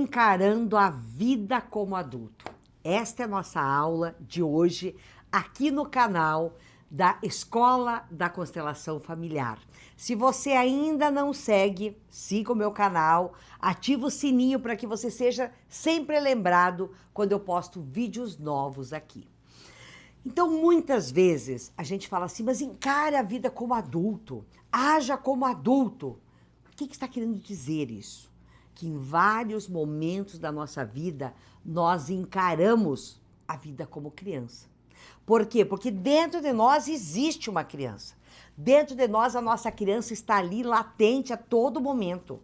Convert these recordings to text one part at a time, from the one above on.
encarando a vida como adulto. Esta é a nossa aula de hoje aqui no canal da Escola da Constelação Familiar. Se você ainda não segue, siga o meu canal, ativa o sininho para que você seja sempre lembrado quando eu posto vídeos novos aqui. Então, muitas vezes a gente fala assim, mas encare a vida como adulto, haja como adulto. O que está querendo dizer isso? Que em vários momentos da nossa vida, nós encaramos a vida como criança. Por quê? Porque dentro de nós existe uma criança. Dentro de nós, a nossa criança está ali latente a todo momento.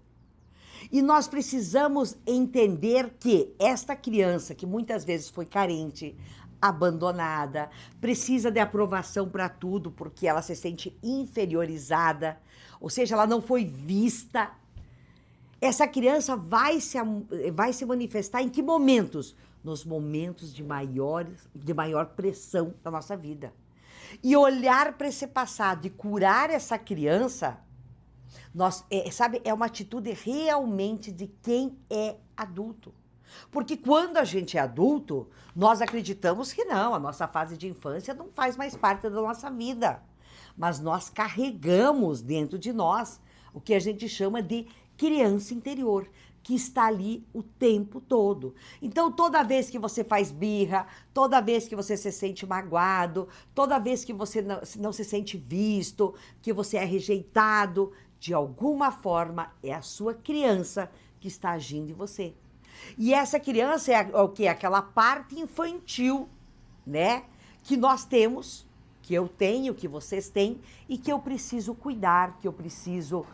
E nós precisamos entender que esta criança, que muitas vezes foi carente, abandonada, precisa de aprovação para tudo, porque ela se sente inferiorizada, ou seja, ela não foi vista. Essa criança vai se manifestar em que momentos? Nos momentos de maior pressão da nossa vida. E olhar para esse passado e curar essa criança, é uma atitude realmente de quem é adulto. Porque quando a gente é adulto, nós acreditamos que não, a nossa fase de infância não faz mais parte da nossa vida. Mas nós carregamos dentro de nós o que a gente chama de criança interior, que está ali o tempo todo. Então, toda vez que você faz birra, toda vez que você se sente magoado, toda vez que você não se sente visto, que você é rejeitado, de alguma forma é a sua criança que está agindo em você. E essa criança é o quê? Aquela parte infantil, né? Que nós temos, que eu tenho, que vocês têm, e que eu preciso cuidar, que eu preciso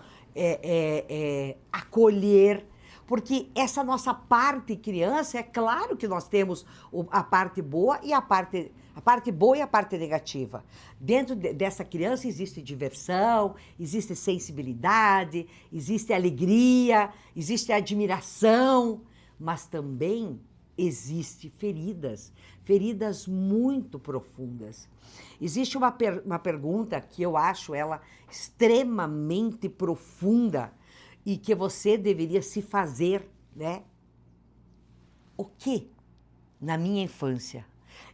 acolher. Porque essa nossa parte criança, é claro que nós temos a parte boa e a parte boa e a parte negativa. Dentro dessa criança existe diversão, existe sensibilidade, existe alegria, existe admiração, mas também existe feridas muito profundas. Existe uma pergunta que eu acho ela extremamente profunda e que você deveria se fazer, né? O que, na minha infância,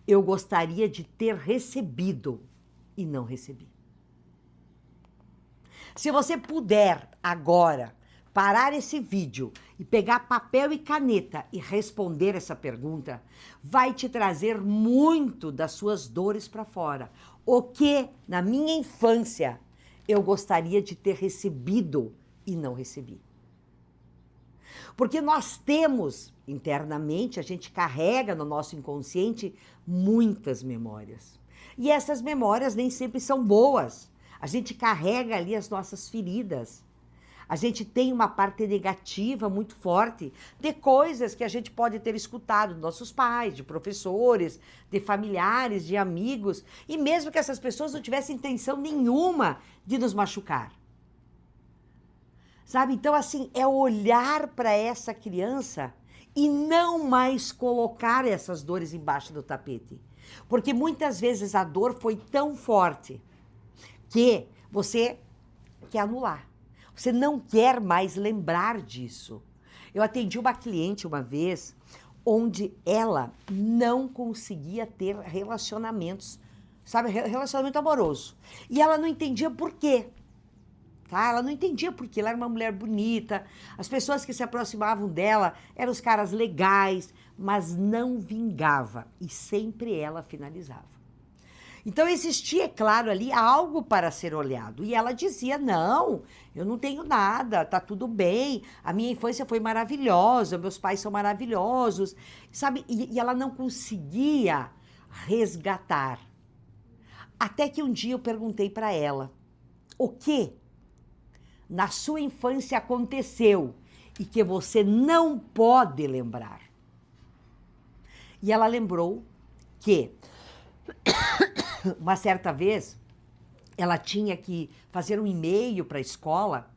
eu gostaria de ter recebido e não recebi? Se você puder agora parar esse vídeo e pegar papel e caneta e responder essa pergunta, vai te trazer muito das suas dores para fora. O que, na minha infância, eu gostaria de ter recebido e não recebi. Porque nós temos, internamente, a gente carrega no nosso inconsciente muitas memórias. E essas memórias nem sempre são boas. A gente carrega ali as nossas feridas. A gente tem uma parte negativa muito forte de coisas que a gente pode ter escutado dos nossos pais, de professores, de familiares, de amigos, e mesmo que essas pessoas não tivessem intenção nenhuma de nos machucar. Sabe? Então, assim, é olhar para essa criança e não mais colocar essas dores embaixo do tapete. Porque muitas vezes a dor foi tão forte que você quer anular. Você não quer mais lembrar disso. Eu atendi uma cliente uma vez onde ela não conseguia ter relacionamentos, sabe, relacionamento amoroso. E ela não entendia por quê. Tá? Ela não entendia porque ela era uma mulher bonita, as pessoas que se aproximavam dela eram os caras legais, mas não vingava e sempre ela finalizava. Então existia, é claro, ali algo para ser olhado. E ela dizia, não, eu não tenho nada, tá tudo bem, a minha infância foi maravilhosa, meus pais são maravilhosos, sabe? E ela não conseguia resgatar. Até que um dia eu perguntei para ela, o que na sua infância aconteceu e que você não pode lembrar? E ela lembrou que uma certa vez, ela tinha que fazer um e-mail para a escola,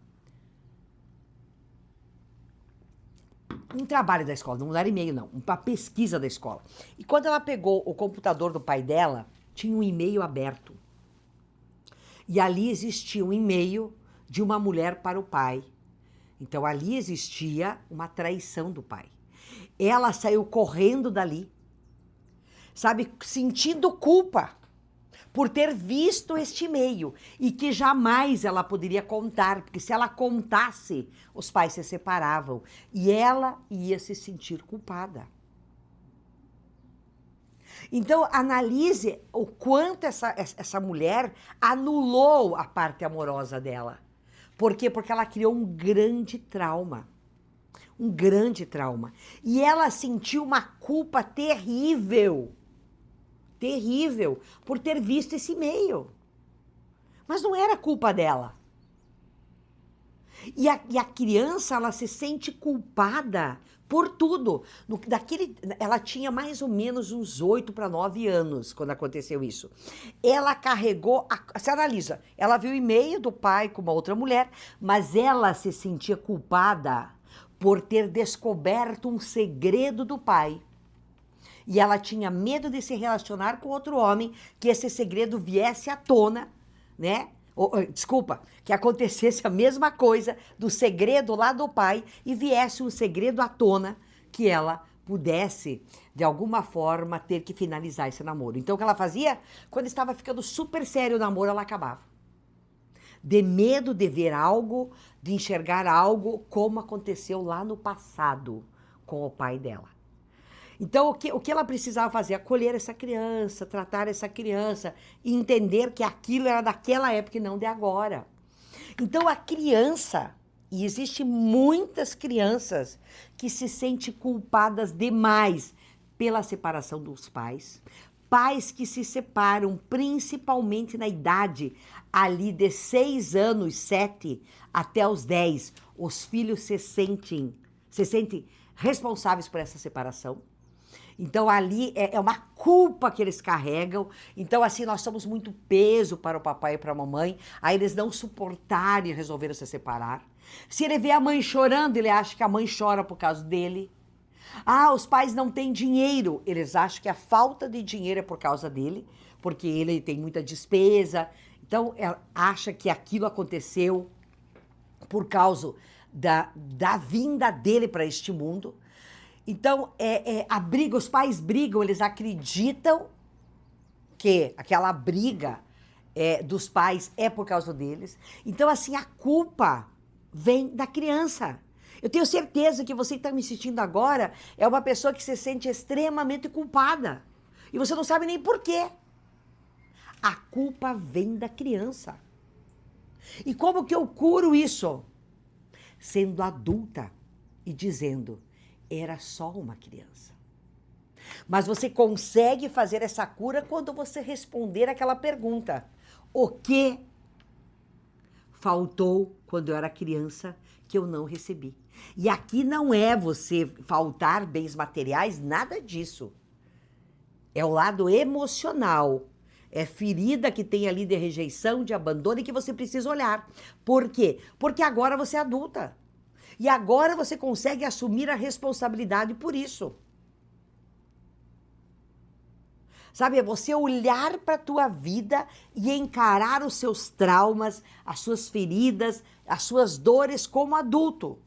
um trabalho da escola, não era e-mail não, uma pesquisa da escola. E quando ela pegou o computador do pai dela, tinha um e-mail aberto. E ali existia um e-mail de uma mulher para o pai. Então ali existia uma traição do pai. ela saiu correndo dali, sabe, sentindo culpa por ter visto este e-mail e que jamais ela poderia contar, porque se ela contasse, os pais se separavam e ela ia se sentir culpada. Então, analise o quanto essa mulher anulou a parte amorosa dela. Por quê? Porque ela criou um grande trauma. Um grande trauma. E ela sentiu uma culpa terrível. Terrível. Por ter visto esse e-mail. Mas não era culpa dela. E a criança, ela se sente culpada por tudo. Ela tinha mais ou menos uns 8 para 9 anos quando aconteceu isso. Ela carregou, você analisa, ela viu o e-mail do pai com uma outra mulher, mas ela se sentia culpada por ter descoberto um segredo do pai. E ela tinha medo de se relacionar com outro homem, que esse segredo viesse à tona, né? Desculpa, que acontecesse a mesma coisa do segredo lá do pai e viesse um segredo à tona que ela pudesse, de alguma forma, ter que finalizar esse namoro. Então, o que ela fazia? Quando estava ficando super sério o namoro, ela acabava. De medo de ver algo, de enxergar algo, como aconteceu lá no passado com o pai dela. Então, o que ela precisava fazer? Acolher essa criança, tratar essa criança e entender que aquilo era daquela época e não de agora. Então, a criança, e existem muitas crianças que se sentem culpadas demais pela separação dos pais. Pais que se separam, principalmente na idade ali de 6 anos, 7 até os 10. Os filhos se sentem responsáveis por essa separação. Então, ali é uma culpa que eles carregam. Então, assim, nós somos muito peso para o papai e para a mamãe. Aí eles não suportarem e resolveram se separar. Se ele vê a mãe chorando, ele acha que a mãe chora por causa dele. Ah, os pais não têm dinheiro. Eles acham que a falta de dinheiro é por causa dele, porque ele tem muita despesa. Então, ela acha que aquilo aconteceu por causa da vinda dele para este mundo. Então, a briga, os pais brigam, eles acreditam que aquela briga dos pais é por causa deles. Então, assim, a culpa vem da criança. Eu tenho certeza que você que está me assistindo agora é uma pessoa que se sente extremamente culpada. E você não sabe nem por quê. A culpa vem da criança. E como que eu curo isso? Sendo adulta e dizendo: era só uma criança. Mas você consegue fazer essa cura quando você responder aquela pergunta: o que faltou quando eu era criança que eu não recebi? E aqui não é você faltar bens materiais, nada disso. É o lado emocional. É ferida que tem ali de rejeição, de abandono e que você precisa olhar. Por quê? Porque agora você é adulta. E agora você consegue assumir a responsabilidade por isso. Sabe, é você olhar para a tua vida e encarar os seus traumas, as suas feridas, as suas dores como adulto.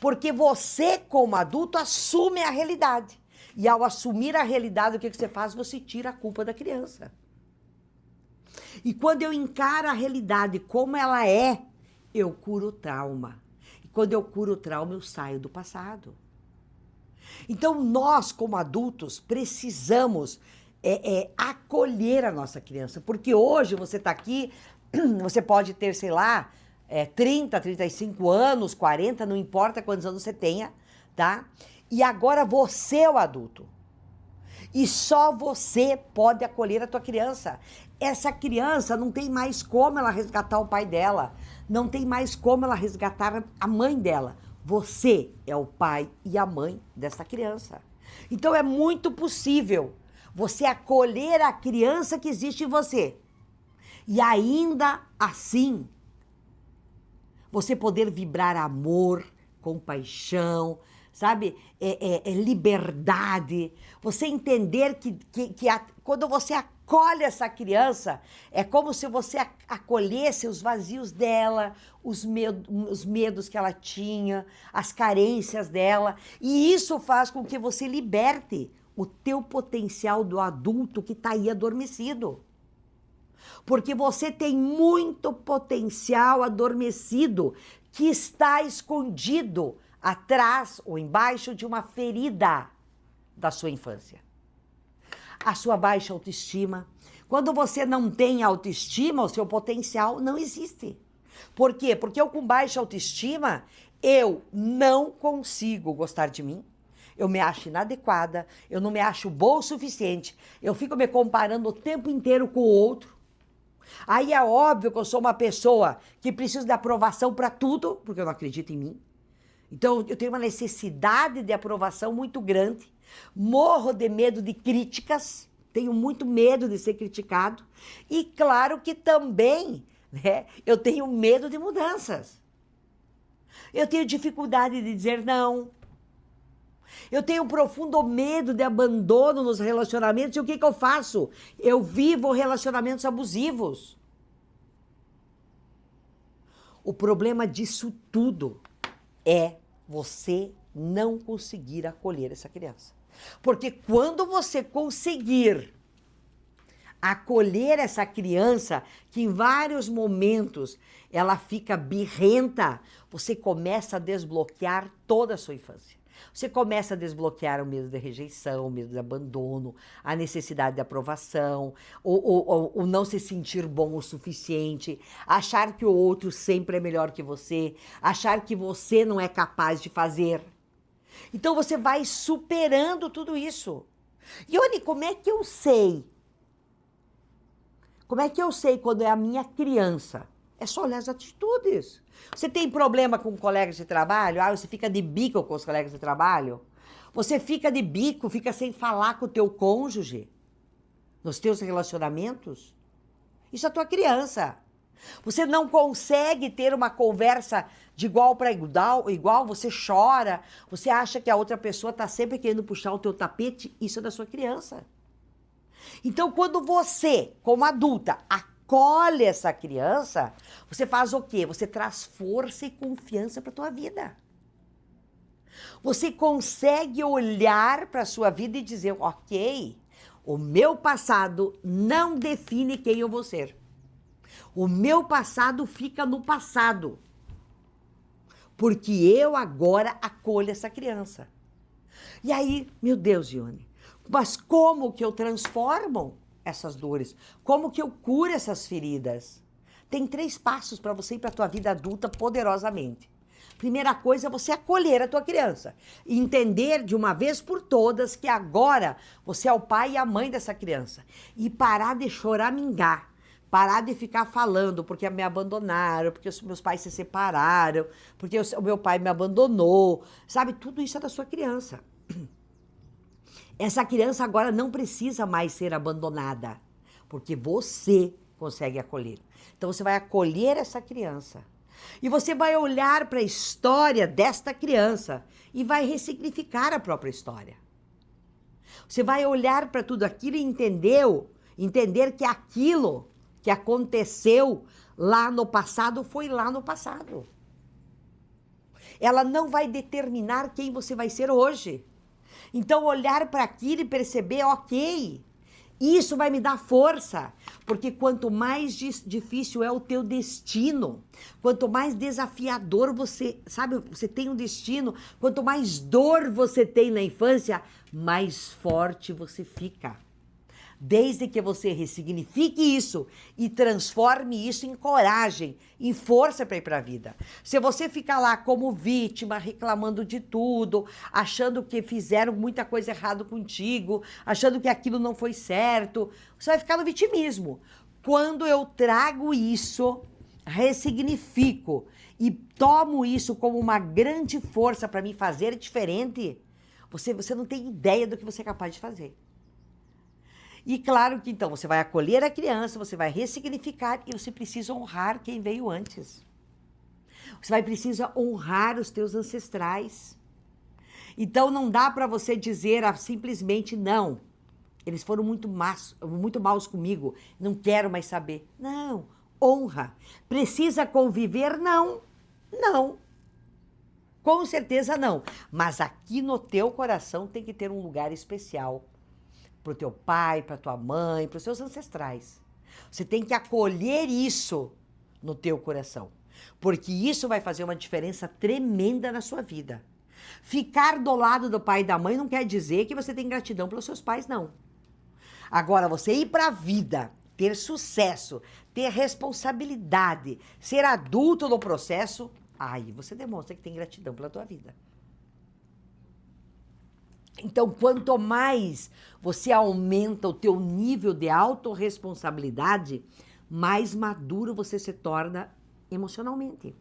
Porque você, como adulto, assume a realidade. E ao assumir a realidade, o que você faz? Você tira a culpa da criança. E quando eu encaro a realidade como ela é, eu curo o trauma. Quando eu curo o trauma, eu saio do passado. Então, nós, como adultos, precisamos acolher a nossa criança. Porque hoje você está aqui, você pode ter, sei lá, 30, 35 anos, 40, não importa quantos anos você tenha, tá? E agora você é o adulto. E só você pode acolher a tua criança. Essa criança não tem mais como ela resgatar o pai dela. Não tem mais como ela resgatar a mãe dela. Você é o pai e a mãe dessa criança. Então é muito possível você acolher a criança que existe em você. E ainda assim, você poder vibrar amor, compaixão, sabe? Liberdade. Você entender quando você acolhe essa criança, é como se você acolhesse os vazios dela, os medos que ela tinha, as carências dela. E isso faz com que você liberte o teu potencial do adulto que está aí adormecido. Porque você tem muito potencial adormecido que está escondido atrás ou embaixo de uma ferida da sua infância. A sua baixa autoestima. Quando você não tem autoestima, o seu potencial não existe. Por quê? Porque eu com baixa autoestima, eu não consigo gostar de mim. Eu me acho inadequada, eu não me acho boa o suficiente. Eu fico me comparando o tempo inteiro com o outro. Aí é óbvio que eu sou uma pessoa que precisa de aprovação para tudo, porque eu não acredito em mim. Então eu tenho uma necessidade de aprovação muito grande. Morro de medo de críticas, tenho muito medo de ser criticado. E claro que também, né, eu tenho medo de mudanças. Eu tenho dificuldade de dizer não. Eu tenho um profundo medo de abandono nos relacionamentos. E o que eu faço? Eu vivo relacionamentos abusivos. O problema disso tudo é você não conseguir acolher essa criança. Porque quando você conseguir acolher essa criança, que em vários momentos ela fica birrenta, você começa a desbloquear toda a sua infância. Você começa a desbloquear o medo de rejeição, o medo de abandono, a necessidade de aprovação, o não se sentir bom o suficiente, achar que o outro sempre é melhor que você, achar que você não é capaz de fazer. Então você vai superando tudo isso. E olha, como é que eu sei? Como é que eu sei quando é a minha criança? É só olhar as atitudes. Você tem problema com colegas de trabalho? Você fica de bico com os colegas de trabalho? Você fica de bico, fica sem falar com o teu cônjuge? Nos teus relacionamentos? Isso é a tua criança. Você não consegue ter uma conversa de igual para igual, você chora, você acha que a outra pessoa está sempre querendo puxar o teu tapete, isso é da sua criança. Então, quando você, como adulta, acolhe essa criança, você faz o quê? Você traz força e confiança para a tua vida. Você consegue olhar para a sua vida e dizer, ok, o meu passado não define quem eu vou ser. O meu passado fica no passado. Porque eu agora acolho essa criança. E aí, meu Deus, Ione, mas como que eu transformo essas dores? Como que eu curo essas feridas? Tem 3 passos para você ir para a tua vida adulta poderosamente. Primeira coisa é você acolher a tua criança. E entender de uma vez por todas que agora você é o pai e a mãe dessa criança. E parar de choramingar. Parar de ficar falando porque me abandonaram, porque os meus pais se separaram, porque o meu pai me abandonou. Sabe, tudo isso é da sua criança. Essa criança agora não precisa mais ser abandonada, porque você consegue acolher. Então você vai acolher essa criança. E você vai olhar para a história desta criança e vai ressignificar a própria história. Você vai olhar para tudo aquilo e entender que aquilo que aconteceu lá no passado foi lá no passado. Ela não vai determinar quem você vai ser hoje. Então, olhar para aquilo e perceber, ok, isso vai me dar força, porque quanto mais difícil é o teu destino, quanto mais desafiador você tem um destino, quanto mais dor você tem na infância, mais forte você fica. Desde que você ressignifique isso e transforme isso em coragem, em força para ir para a vida. Se você ficar lá como vítima, reclamando de tudo, achando que fizeram muita coisa errada contigo, achando que aquilo não foi certo, você vai ficar no vitimismo. Quando eu trago isso, ressignifico e tomo isso como uma grande força para me fazer diferente, você não tem ideia do que você é capaz de fazer. E claro que então você vai acolher a criança, você vai ressignificar e você precisa honrar quem veio antes. Você vai precisar honrar os teus ancestrais. Então não dá para você dizer simplesmente não. Eles foram muito maus comigo, não quero mais saber. Não, honra. Precisa conviver? Não, não. Com certeza não. Mas aqui no teu coração tem que ter um lugar especial para o teu pai, para tua mãe, para os seus ancestrais. Você tem que acolher isso no teu coração, porque isso vai fazer uma diferença tremenda na sua vida. Ficar do lado do pai e da mãe não quer dizer que você tem gratidão pelos seus pais, não. Agora, você ir para a vida, ter sucesso, ter responsabilidade, ser adulto no processo, aí você demonstra que tem gratidão pela tua vida. Então, quanto mais você aumenta o teu nível de autorresponsabilidade, mais maduro você se torna emocionalmente.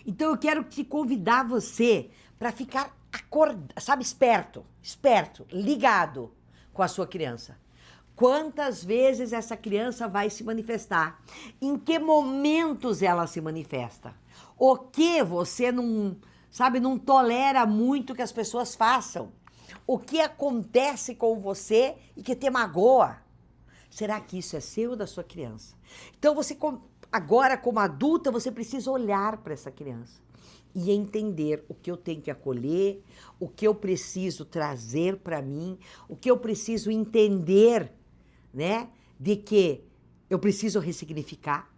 Então, eu quero te convidar você para ficar sabe, esperto, ligado com a sua criança. Quantas vezes essa criança vai se manifestar? Em que momentos ela se manifesta? O que você não tolera muito que as pessoas façam? O que acontece com você e que te magoa? Será que isso é seu ou da sua criança? Então você, agora como adulta, você precisa olhar para essa criança e entender o que eu tenho que acolher, o que eu preciso trazer para mim, o que eu preciso entender, né? De que eu preciso ressignificar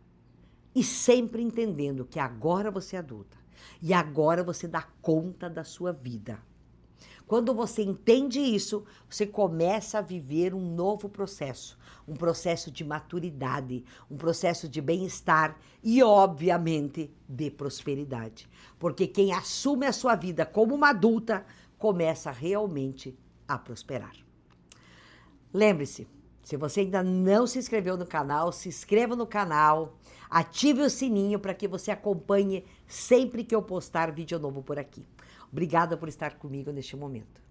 e sempre entendendo que agora você é adulta e agora você dá conta da sua vida. Quando você entende isso, você começa a viver um novo processo, um processo de maturidade, um processo de bem-estar e, obviamente, de prosperidade. Porque quem assume a sua vida como uma adulta começa realmente a prosperar. Lembre-se, se você ainda não se inscreveu no canal, se inscreva no canal, ative o sininho para que você acompanhe sempre que eu postar vídeo novo por aqui. Obrigada por estar comigo neste momento.